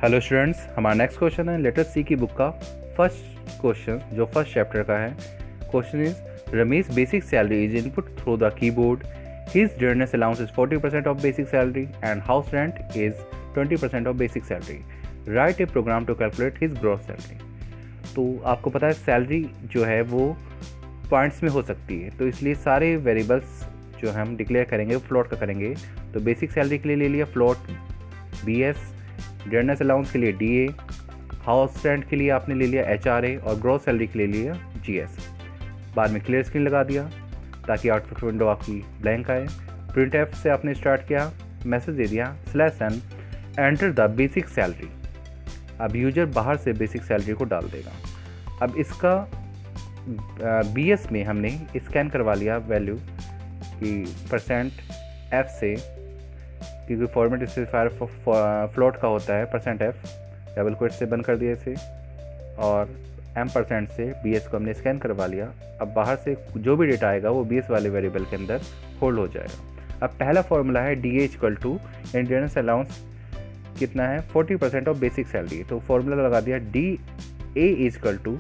Hello students, हमारा next question है letter C की बुक का फर्स्ट क्वेश्चन जो फर्स्ट चैप्टर का है। Question is Ramesh basic salary is input through the keyboard, his dearness allowance is 40% of basic salary and house rent is 20% of basic salary. Write a program to calculate his gross salary. तो आपको पता है salary जो है वो points में हो सकती है, तो इसलिए सारे वेरिएबल्स जो हम डिक्लेयर करेंगे वो फ्लोट का करेंगे। तो बेसिक सैलरी के लिए ले लिया फ्लोट BS, डियरनेस अलाउंस के लिए DA, हाउस रेंट के लिए आपने ले लिया HRA और ग्रॉस सैलरी के लिए लिया GS। बाद में क्लियर स्क्रीन लगा दिया ताकि आउटपुट विंडो आपकी ब्लैंक आए। प्रिंट एफ से आपने स्टार्ट किया, मैसेज दे दिया /n enter the basic salary. अब यूजर बाहर से बेसिक सैलरी को डाल देगा। अब इसका BS में हमने स्कैन करवा लिया वैल्यू कि %F से, क्योंकि फॉर्मेट स्पेसिफायर फ्लोट का होता है %F, डबल क्वेट से बंद कर दिया इसे और M% से BS को हमने स्कैन करवा लिया। अब बाहर से जो भी डेटा आएगा वो BS वाले वेरिएबल के अंदर होल्ड हो जाएगा। अब पहला फॉर्मूला है DA equal to dearness allowance कितना है 40% ऑफ बेसिक सैलरी। तो फॉर्मूला लगा दिया DA इक्वल टू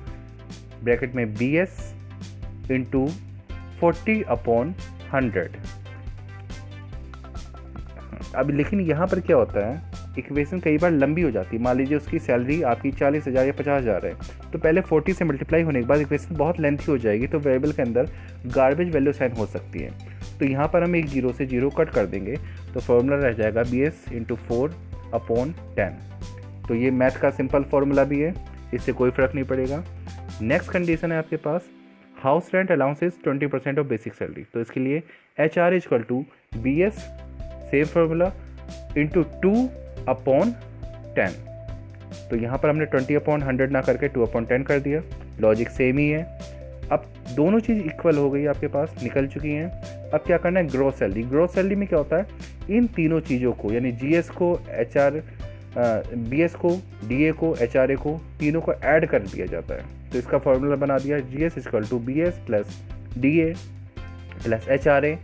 ब्रैकेट में BS इंटू 40/100। अब लेकिन यहाँ पर क्या होता है, इक्वेशन कई बार लंबी हो जाती है। मान लीजिए उसकी सैलरी आपकी 40,000 या 50,000 है, तो पहले 40 से मल्टीप्लाई होने के बाद इक्वेशन बहुत लेंथी हो जाएगी, तो वेरिएबल के अंदर गार्बेज वैल्यू साइन हो सकती है। तो यहाँ पर हम एक 0 से 0 कट कर देंगे, तो फॉर्मूला रह जाएगा BS इंटू 4/10। तो ये मैथ का सिंपल फॉर्मूला भी है, इससे कोई फ़र्क नहीं पड़ेगा। नेक्स्ट कंडीशन है आपके पास house rent allowance is 20% of basic salary. तो इसके लिए HR equal to BS same formula into 2/10। तो यहाँ पर हमने 20/100 ना करके 2/10 कर दिया। लॉजिक सेम ही है। अब दोनों चीज़ इक्वल हो गई, आपके पास निकल चुकी हैं। अब क्या करना है, ग्रॉस सैलरी। ग्रॉस सैलरी में क्या होता है, इन तीनों चीज़ों को यानी GS को BS को DA को HRA को तीनों को ऐड कर दिया जाता है। तो इसका फॉर्मूला बना दिया GS equal to BS plus DA plus HRA,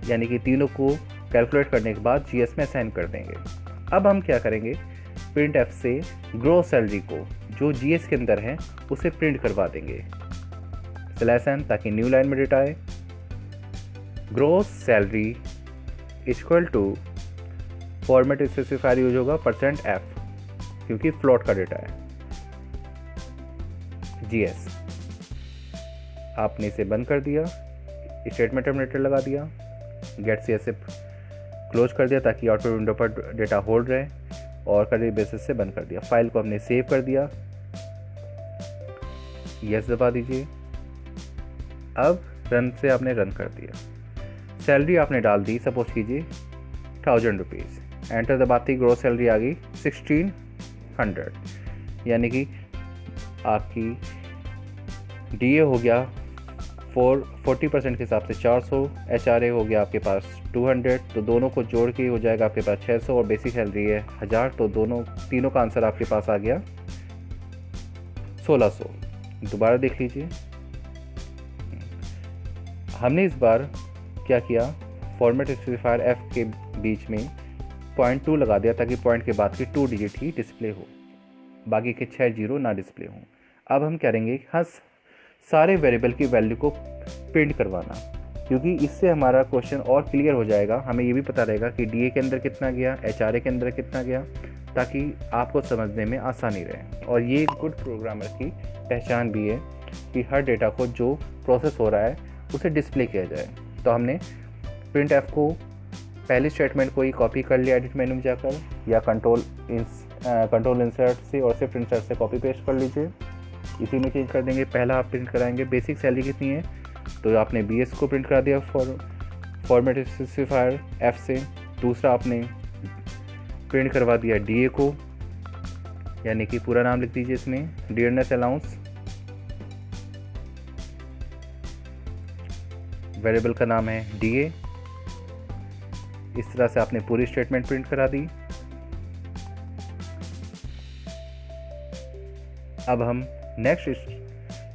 यानी कि तीनों को कैलकुलेट करने के बाद GS में असाइन कर देंगे। अब हम क्या करेंगे, प्रिंट एफ से ग्रॉस सैलरी को जो GS के अंदर है उसे प्रिंट करवा देंगे /n, ताकि न्यू लाइन में डेटा आए। Gross salary equal to format specifier use होगा %F, क्योंकि फ्लोट का डेटा है GS। आपने इसे बंद कर दिया, स्टेटमेंट टर्मिनेटर लगा दिया, गेट CSF क्लोज कर दिया ताकि आउटपुट विंडो पर डेटा होल्ड रहे, और करी बेसिस से बंद कर दिया। फाइल को हमने सेव कर दिया, यस दबा दीजिए। अब रन से आपने रन कर दिया। सैलरी आपने डाल दी, सपोज कीजिए 1000 रुपीज़। एंटर दबाती ग्रॉस सैलरी आ गई 1600, यानी कि आपकी DA हो गया 40% के हिसाब से 400, HRA हो गया आपके पास 200, तो दोनों को जोड़ के हो जाएगा आपके पास 600, और बेसिक सैलरी है 1000, तो तीनों का आंसर आपके पास आ गया 1600। दोबारा देख लीजिए, हमने इस बार क्या किया, फॉर्मेट स्पेसिफायर F के बीच में 0.2 लगा दिया ताकि पॉइंट के बाद की 2 डिजिट ही डिस्प्ले हो, बाकी के 6 जीरो ना डिस्प्ले हो। अब हम करेंगे सारे वेरिएबल की वैल्यू को प्रिंट करवाना, क्योंकि इससे हमारा क्वेश्चन और क्लियर हो जाएगा। हमें ये भी पता रहेगा कि DA के अंदर कितना गया, HRA के अंदर कितना गया, ताकि आपको समझने में आसानी रहे। और ये गुड प्रोग्रामर की पहचान भी है कि हर डेटा को जो प्रोसेस हो रहा है उसे डिस्प्ले किया जाए। तो हमने प्रिंट एफ को पहली स्टेटमेंट को ही कॉपी कर लिया एडिट मेनू में जाकर, या कंट्रोल इंसर्ट से और शिफ्ट इंसर्ट से कॉपी पेस्ट कर लीजिए, इसी में चेंज कर देंगे। पहला आप प्रिंट कराएंगे बेसिक सैलरी कितनी है, तो आपने BS को प्रिंट करा दिया फॉर्मेट स्पेसिफायर F से। दूसरा आपने प्रिंट करवा दिया DA को, यानी कि पूरा नाम लिख दीजिए इसमें, डियरनेस अलाउंस। वेरिएबल का नाम है DA। इस तरह से आपने पूरी स्टेटमेंट प्रिंट करा दी। अब हम नेक्स्ट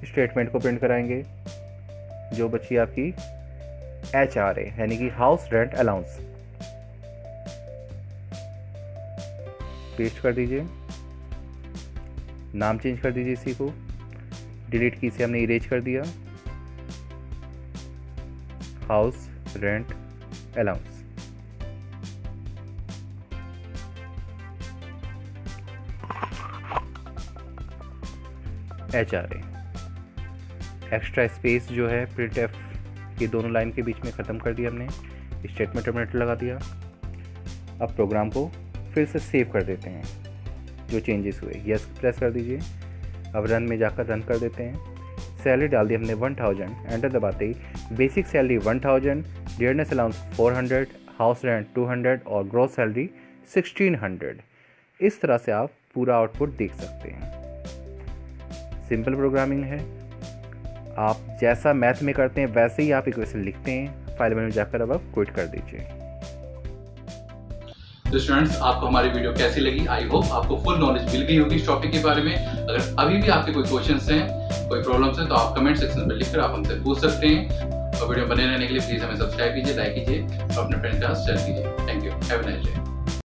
स्टेटमेंट को प्रिंट कराएंगे, जो बची आपकी HRA, यानी कि हाउस रेंट अलाउंस। पेस्ट कर दीजिए, नाम चेंज कर दीजिए इसी को, डिलीट की से हमने इरेज कर दिया, house rent allowance. HRA extra space जो है प्रिंट एफ ये दोनों लाइन के बीच में ख़त्म कर दिया हमने, स्टेटमेंट टर्मिनेटर लगा दिया। अब प्रोग्राम को फिर से सेव कर देते हैं, जो चेंजेस हुए यस प्रेस कर दीजिए। अब रन में जाकर रन कर देते हैं। सैलरी डाल दी हमने 1000, एंटर दबाते ही basic salary 1000, dearness allowance 400, house rent 200 और ग्रॉस सैलरी 1600। इस तरह से आप पूरा आउटपुट देख सकते हैं। सिंपल प्रोग्रामिंग है, आप जैसा मैथ में करते हैं वैसे ही आप इक्वेशन लिखते हैं। फाइल मेनू में जाकर अब आप क्विट कर दीजिए। तो स्टूडेंट्स, आपको हमारी वीडियो कैसी लगी? आई होप आपको फुल नॉलेज मिल गई होगी इस टॉपिक के बारे में। अगर अभी भी आपके कोई क्वेश्चंस हैं, कोई प्रॉब्लम्स हैं, तो आप कमेंट सेक्शन में लिखकर आप हमसे पूछ सकते हैं। और वीडियो बने रहने के लिए प्लीज़ हमें सब्सक्राइब कीजिए, लाइक कीजिए और अपने फ्रेंड्स के साथ शेयर कीजिए। Thank you, have a nice day.